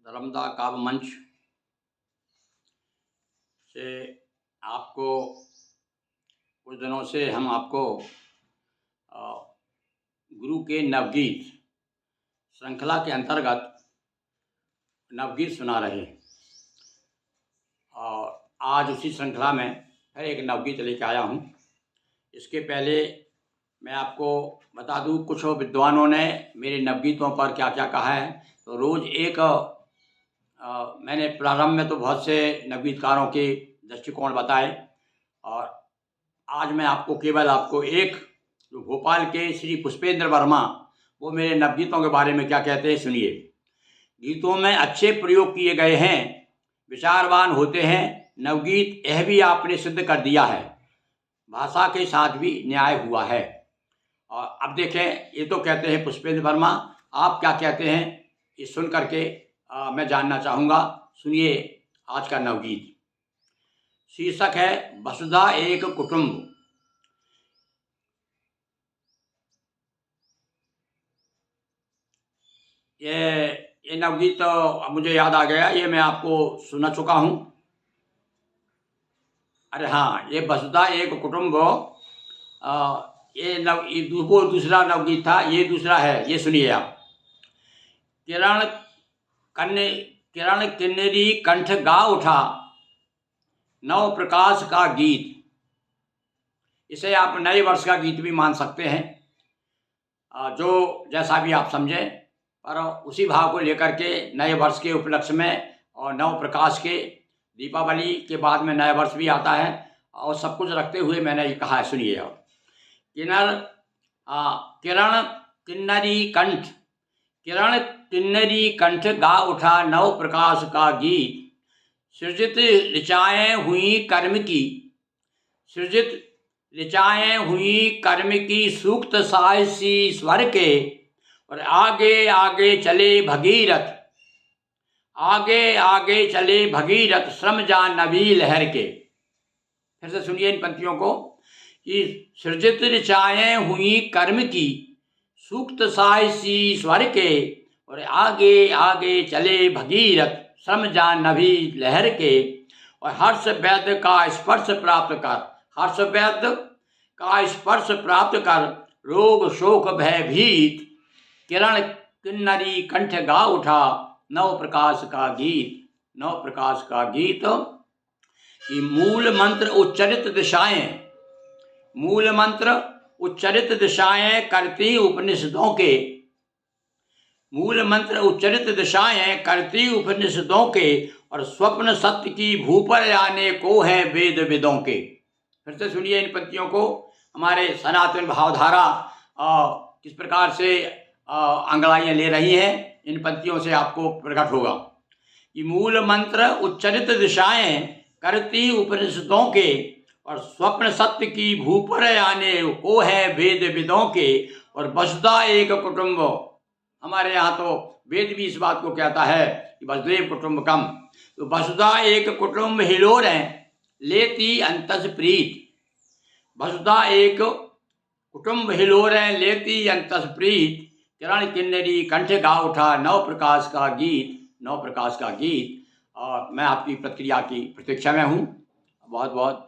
धर्मदा काव्य मंच से आपको कुछ दिनों से हम आपको गुरु के नवगीत श्रृंखला के अंतर्गत नवगीत सुना रहे हैं। और आज उसी श्रृंखला में फिर एक नवगीत लेके आया हूँ। इसके पहले मैं आपको बता दूँ कुछ विद्वानों ने मेरे नवगीतों पर क्या क्या कहा है। तो रोज़ एक मैंने प्रारंभ में तो बहुत से नवगीतकारों के दृष्टिकोण बताए, और आज मैं आपको एक जो भोपाल के श्री पुष्पेंद्र वर्मा, वो मेरे नवगीतों के बारे में क्या कहते हैं, सुनिए। गीतों में अच्छे प्रयोग किए गए हैं, विचारवान होते हैं नवगीत, यह भी आपने सिद्ध कर दिया है, भाषा के साथ भी न्याय हुआ है। और अब देखें, ये तो कहते हैं पुष्पेंद्र वर्मा, आप क्या कहते हैं ये सुन करके मैं जानना चाहूँगा। सुनिए आज का नवगीत। शीर्षक है वसुधा एक कुटुंब। ये नवगीत तो मुझे याद आ गया, ये मैं आपको सुना चुका हूँ। अरे हाँ, ये वसुधा एक कुटुंब, ये दूसरा नवगीत था, ये दूसरा है, ये सुनिए आप। किरण किन्नरी कंठ गा उठा, नव प्रकाश का गीत। इसे आप नए वर्ष का गीत भी मान सकते हैं, जो जैसा भी आप समझें, पर उसी भाव को लेकर के नए वर्ष के उपलक्ष्य में और नव प्रकाश के, दीपावली के बाद में नया वर्ष भी आता है, और सब कुछ रखते हुए मैंने ये कहा है। सुनिए अब। किरण किन्नरी कंठ गा उठा, नव प्रकाश का गीत। सृजित ऋचाएँ हुई कर्म की सूक्त साहसी स्वर के, और आगे आगे चले भगीरथ श्रम जान नबी लहर के। फिर से सुनिए इन पंक्तियों को कि सृजित ऋचाएँ हुई कर्म की सूक्त साहसी स्वर के, और आगे आगे चले भगीरथ श्रम जान नबी लहर के। और हर्ष वैद्य का स्पर्श प्राप्त कर रोग शोक भयभीत। किरण किन्नरी कंठ गा उठा, नव प्रकाश का गीत। कि मूल मंत्र उच्चरित दिशाएं करती उपनिषदों के, और स्वप्न सत्य की भूपर आने को है वेद विदों के। फिर से सुनिए इन पंक्तियों को। हमारे सनातन भावधारा किस प्रकार से अंगड़ाइयाँ ले रही हैं, इन पंक्तियों से आपको प्रकट होगा कि मूल मंत्र उच्चरित दिशाएं करती उपनिषदों के, और स्वप्न सत्य की भूपर आने को है वेद विदों के। और वसुधा एक कुटुंब, हमारे यहाँ तो वेद भी इस बात को कहता है कि वसुधैव कुटुंबकम। तो वसुधा एक कुटुंब हिलोरें लेती अंतस प्रीत। वसुधा एक कुटुंब हिलोरें लेती अंतस प्रीत। किरण किन्नरी कंठ गा उठा, नव प्रकाश का गीत। और मैं आपकी प्रतिक्रिया की प्रतीक्षा में हूँ। बहुत बहुत